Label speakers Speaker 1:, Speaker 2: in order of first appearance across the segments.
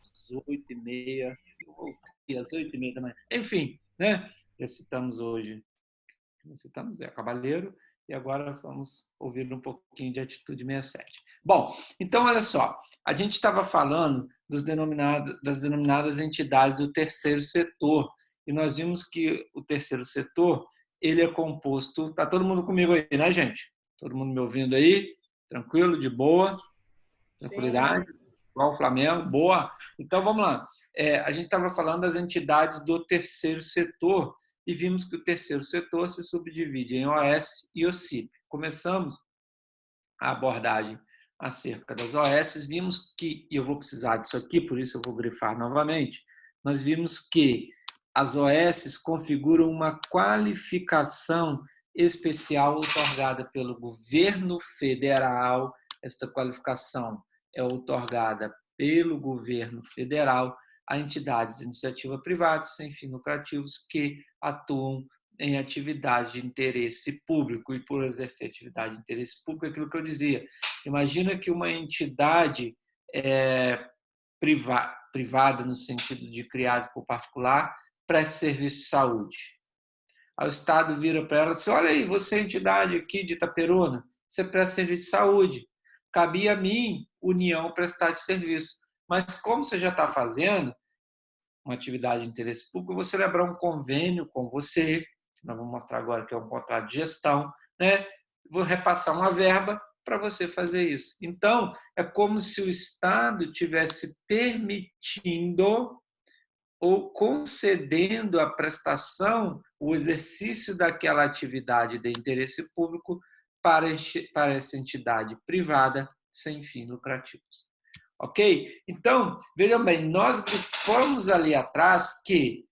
Speaker 1: Às 8h30, às 8h30 da manhã. Enfim, né? Já citamos hoje, Cavaleiro, e agora vamos ouvir um pouquinho de Atitude 67. Bom, então, olha só, a gente estava falando das denominadas entidades do terceiro setor, e nós vimos que o terceiro setor, ele é composto... Está todo mundo comigo aí, né, gente? Todo mundo me ouvindo aí? Tranquilo, de boa? Tranquilidade? Igual o Flamengo? Boa? Então, vamos lá. A gente estava falando das entidades do terceiro setor, e vimos que o terceiro setor se subdivide em OS e OCIP. Começamos a abordagem acerca das OS, vimos que, e eu vou precisar disso aqui, por isso eu vou grifar novamente, nós vimos que as OS configuram uma qualificação especial otorgada pelo governo federal. Esta qualificação é otorgada pelo governo federal a entidades de iniciativa privada sem fins lucrativos que atuam em atividade de interesse público. E por exercer atividade de interesse público, é aquilo que eu dizia. Imagina que uma entidade privada, no sentido de criada por particular, preste serviço de saúde. Aí o Estado vira para ela assim: olha aí, você é entidade aqui de Itaperuna, você presta serviço de saúde. Cabia a mim, União, prestar esse serviço. Mas como você já está fazendo uma atividade de interesse público, eu vou celebrar um convênio com você, nós vamos mostrar agora que é um contrato de gestão, né? Vou repassar uma verba para você fazer isso. Então, é como se o Estado tivesse permitindo ou concedendo a prestação, o exercício daquela atividade de interesse público para essa entidade privada sem fins lucrativos. Ok? Então, vejam bem, nós grifamos ali atrás que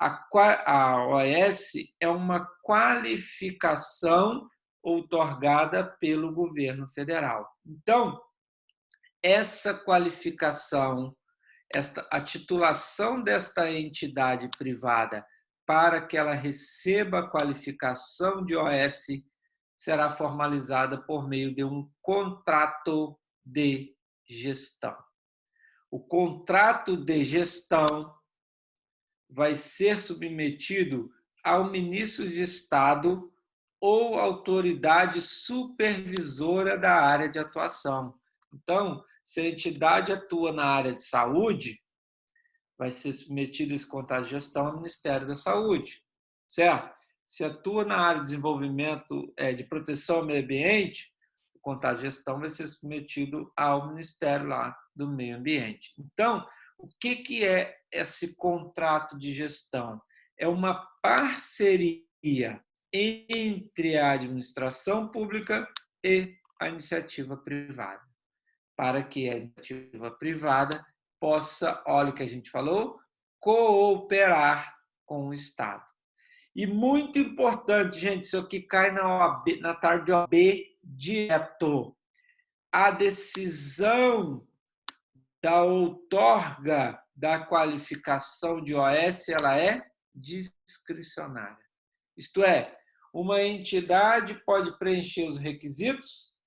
Speaker 1: a OS é uma qualificação outorgada pelo governo federal. Então, essa qualificação, a titulação desta entidade privada para que ela receba a qualificação de OS será formalizada por meio de um contrato de gestão. O contrato de gestão vai ser submetido ao ministro de Estado ou autoridade supervisora da área de atuação. Então, se a entidade atua na área de saúde, vai ser submetido esse contrato de gestão ao Ministério da Saúde, certo? Se atua na área de desenvolvimento, de proteção ao meio ambiente, o contrato de gestão vai ser submetido ao Ministério lá do Meio Ambiente. Então, o que é esse contrato de gestão? É uma parceria entre a administração pública e a iniciativa privada, para que a iniciativa privada possa, olha o que a gente falou, cooperar com o Estado. E muito importante, gente, isso aqui cai na OAB, na tarde de OAB direto. A decisão da outorga da qualificação de OS, ela é discricionária. Isto é, uma entidade pode preencher os requisitos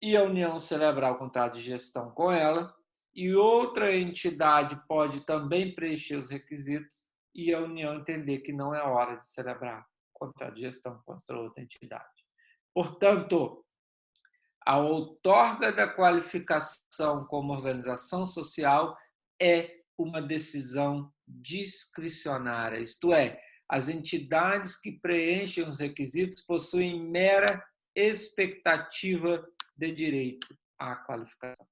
Speaker 1: e a União celebrar o contrato de gestão com ela, e outra entidade pode também preencher os requisitos e a União entender que não é hora de celebrar o contrato de gestão com essa outra entidade. Portanto, a outorga da qualificação como organização social é uma decisão discricionária, isto é, as entidades que preenchem os requisitos possuem mera expectativa de direito à qualificação.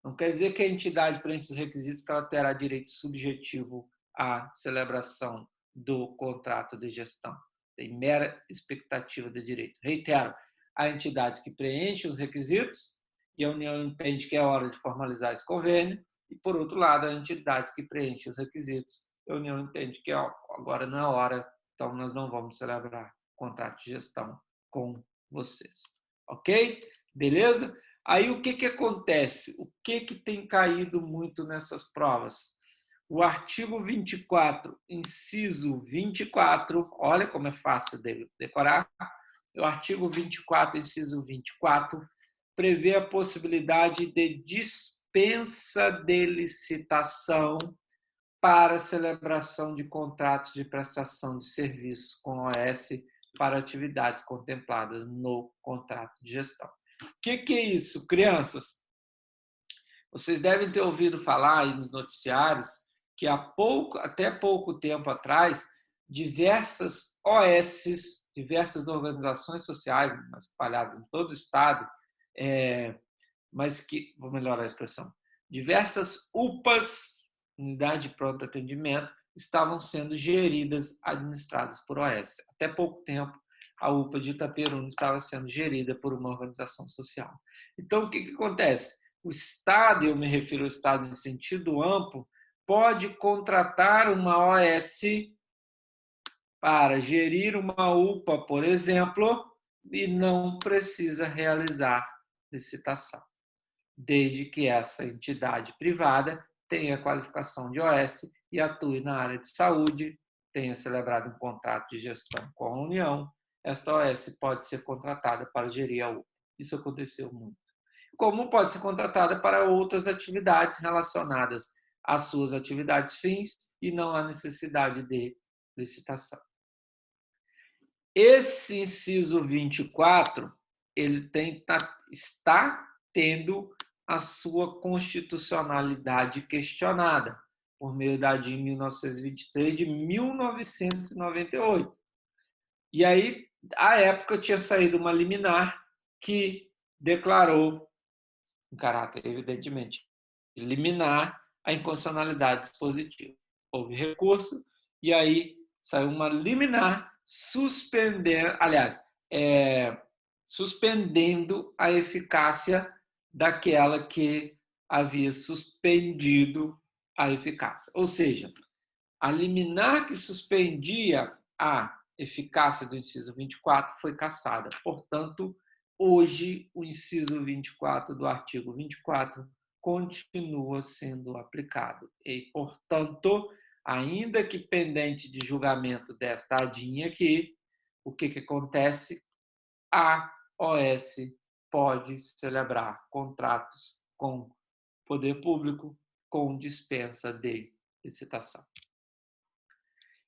Speaker 1: Não quer dizer que a entidade preenche os requisitos que ela terá direito subjetivo à celebração do contrato de gestão. Tem mera expectativa de direito. Reitero, há entidades que preenchem os requisitos e a União entende que é hora de formalizar esse convênio, e, por outro lado, há entidades que preenchem os requisitos e a União entende que agora não é hora, então nós não vamos celebrar contrato de gestão com vocês. Ok? Beleza? Aí o que acontece? O que tem caído muito nessas provas? o artigo 24, inciso 24, olha como é fácil de decorar, o artigo 24, inciso 24, prevê a possibilidade de dispensa de licitação para celebração de contratos de prestação de serviços com OS para atividades contempladas no contrato de gestão. O que é isso, crianças? Vocês devem ter ouvido falar aí nos noticiários que até pouco tempo atrás, diversas OSs, diversas organizações sociais espalhadas em todo o estado, mas que, vou melhorar a expressão, diversas UPAs, Unidade de Pronto Atendimento, estavam sendo geridas, administradas por OS. Até pouco tempo, a UPA de Itaperuna estava sendo gerida por uma organização social. Então, o que acontece? O Estado, eu me refiro ao Estado em sentido amplo, pode contratar uma OS para gerir uma UPA, por exemplo, e não precisa realizar licitação, desde que essa entidade privada tenha qualificação de OS e atue na área de saúde, tenha celebrado um contrato de gestão com a União, esta OS pode ser contratada para gerir a UPA. Isso aconteceu muito. Como pode ser contratada para outras atividades relacionadas às suas atividades fins e não há necessidade de licitação. Esse inciso 24, ele está tendo a sua constitucionalidade questionada por meio da DIN 1923 de 1998. E aí, à época, tinha saído uma liminar que declarou, em caráter, evidentemente, liminar a inconstitucionalidade dispositiva. Houve recurso e aí saiu uma liminar suspendendo a eficácia daquela que havia suspendido a eficácia. Ou seja, a liminar que suspendia a eficácia do inciso 24 foi cassada. Portanto, hoje, o inciso 24 do artigo 24 continua sendo aplicado. E, portanto, ainda que pendente de julgamento desta ADIM aqui, o que acontece? A OS pode celebrar contratos com poder público com dispensa de licitação.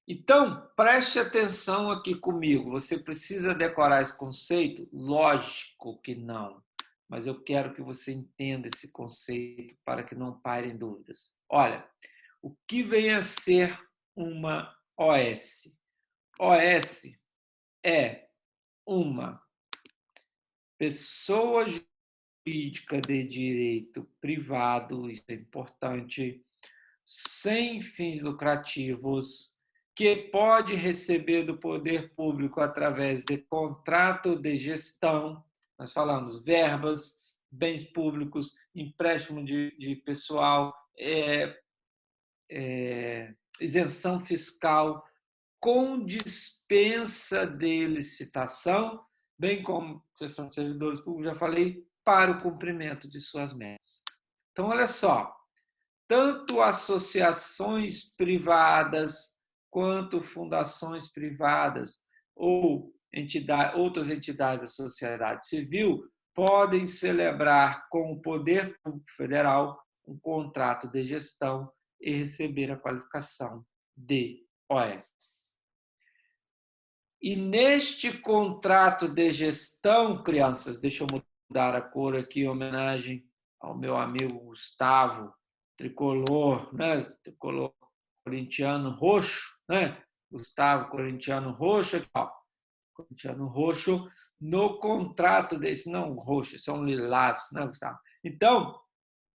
Speaker 1: Então, preste atenção aqui comigo. Você precisa decorar esse conceito? Lógico que não. Mas eu quero que você entenda esse conceito para que não parem dúvidas. Olha, o que vem a ser uma OS? OS é uma pessoa jurídica de direito privado, isso é importante, sem fins lucrativos, que pode receber do poder público através de contrato de gestão, nós falamos verbas, bens públicos, empréstimo de pessoal, isenção fiscal, com dispensa de licitação, bem como cessão de servidores públicos, já falei, para o cumprimento de suas metas. Então, olha só, tanto associações privadas quanto fundações privadas ou outras entidades da sociedade civil podem celebrar com o Poder Público Federal um contrato de gestão e receber a qualificação de OS. E neste contrato de gestão, crianças, deixa eu mudar a cor aqui em homenagem ao meu amigo Gustavo, tricolor, né? Tricolor corintiano roxo, né? Gustavo, corintiano roxo, ó, corintiano roxo, no contrato desse, não roxo, são lilás, né, Gustavo? Então,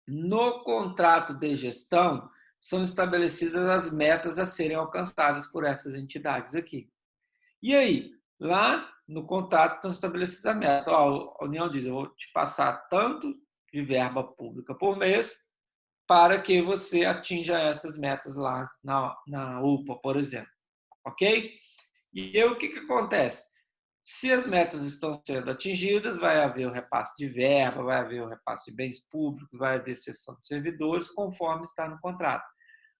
Speaker 1: no contrato de gestão, são estabelecidas as metas a serem alcançadas por essas entidades aqui. E aí, lá no contrato estão estabelecidas as metas. A União diz, eu vou te passar tanto de verba pública por mês para que você atinja essas metas lá na UPA, por exemplo. Ok? E aí, o que acontece? Se as metas estão sendo atingidas, vai haver o repasse de verba, vai haver o repasse de bens públicos, vai haver cessão de servidores, conforme está no contrato.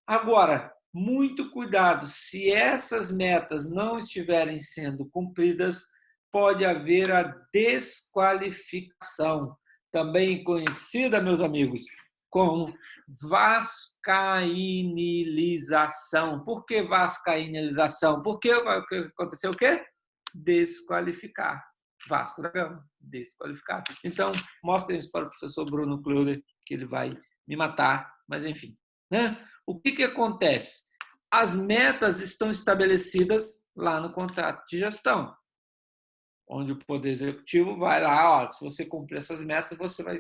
Speaker 1: Agora, muito cuidado, se essas metas não estiverem sendo cumpridas, pode haver a desqualificação, também conhecida, meus amigos, como vascainilização. Por que vascainilização? Porque aconteceu o quê? Desqualificar. Vasco da Gama, desqualificado. Então, mostrem isso para o professor Bruno Kluder, que ele vai me matar, mas enfim. Né? O que acontece? As metas estão estabelecidas lá no contrato de gestão, onde o Poder Executivo vai lá, ó, se você cumprir essas metas, você vai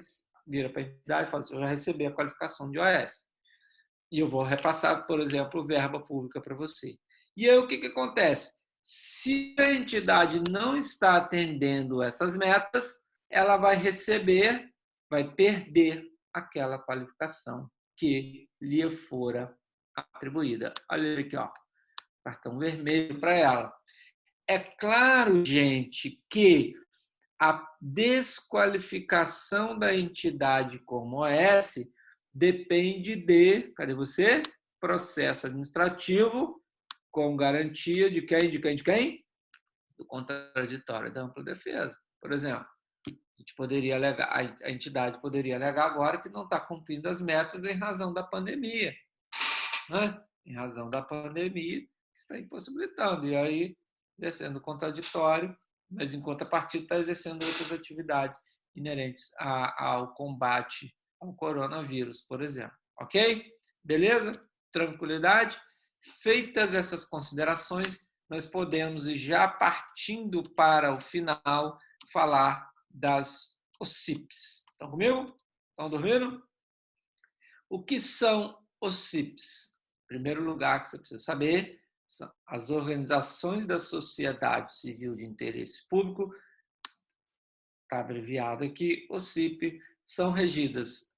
Speaker 1: vir para a entidade e fala assim, eu já recebi a qualificação de OS. E eu vou repassar, por exemplo, verba pública para você. E aí o que acontece? Se a entidade não está atendendo essas metas, ela vai receber, vai perder aquela qualificação que lhe fora atribuída. Olha aqui, ó, cartão vermelho para ela. É claro, gente, que a desqualificação da entidade como OS depende de, cadê você? Processo administrativo com garantia de quem? De quem? De quem? Do contraditório da ampla defesa. Por exemplo, a gente poderia alegar, a entidade poderia alegar agora que não está cumprindo as metas em razão da pandemia, né? Em razão da pandemia, que está impossibilitando. E aí, exercendo contraditório, mas em contrapartida está exercendo outras atividades inerentes ao combate ao coronavírus, por exemplo. Ok? Beleza? Tranquilidade? Feitas essas considerações, nós podemos, já partindo para o final, falar das OCIPs. Estão comigo? Estão dormindo? O que são OCIPs? Em primeiro lugar, que você precisa saber, são as organizações da sociedade civil de interesse público, está abreviado aqui, OCIP, são regidas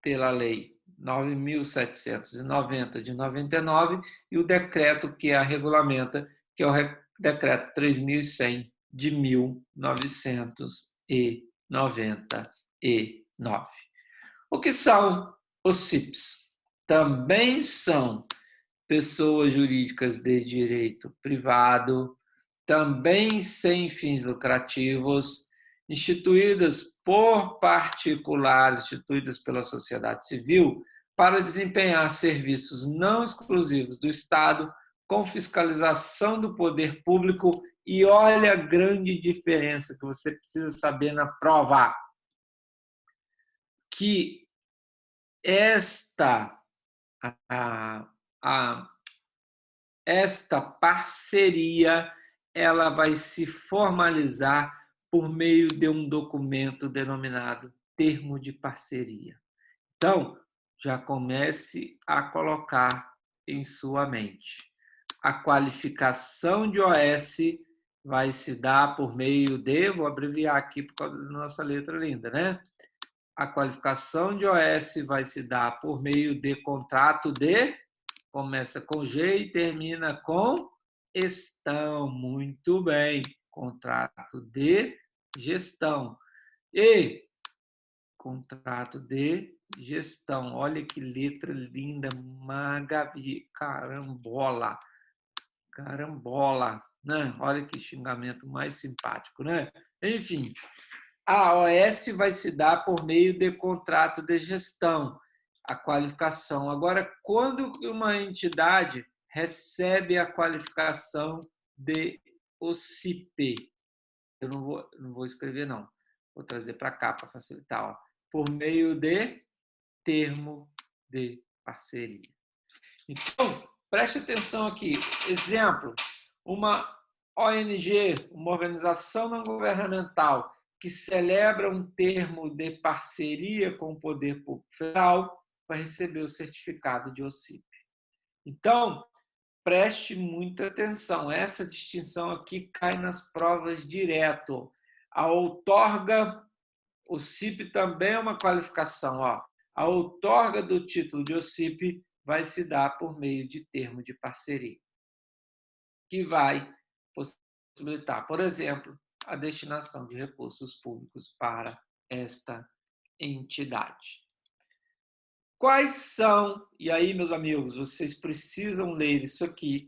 Speaker 1: pela Lei 9.790 de 99 e o decreto que a regulamenta, que é o Decreto 3.100 de 1999. O que são OCIPs? Também são pessoas jurídicas de direito privado, também sem fins lucrativos, instituídas por particulares, instituídas pela sociedade civil, para desempenhar serviços não exclusivos do Estado, com fiscalização do poder público. E olha a grande diferença que você precisa saber na prova, que esta esta parceria ela vai se formalizar por meio de um documento denominado termo de parceria. Então, já comece a colocar em sua mente. A qualificação de OS vai se dar por meio de, vou abreviar aqui por causa da nossa letra linda, né? A qualificação de OS vai se dar por meio de contrato de, começa com G e termina com estão. Muito bem. Contrato de gestão. E contrato de gestão. Olha que letra linda, Magavi, carambola. Carambola, né? Olha que xingamento mais simpático, né? Enfim, a OS vai se dar por meio de contrato de gestão, a qualificação. Agora, quando uma entidade recebe a qualificação de OCIP, eu não vou escrever, não. Vou trazer para cá para facilitar. Ó. Por meio de termo de parceria. Então, preste atenção aqui. Exemplo, uma ONG, uma organização não governamental, que celebra um termo de parceria com o poder público federal, vai receber o certificado de OCIP. Então, preste muita atenção. Essa distinção aqui cai nas provas direto. A outorga, OCIP também é uma qualificação. Ó. A outorga do título de OCIP vai se dar por meio de termo de parceria, que vai possibilitar, por exemplo, a destinação de recursos públicos para esta entidade. Quais são, e aí, meus amigos, vocês precisam ler isso aqui,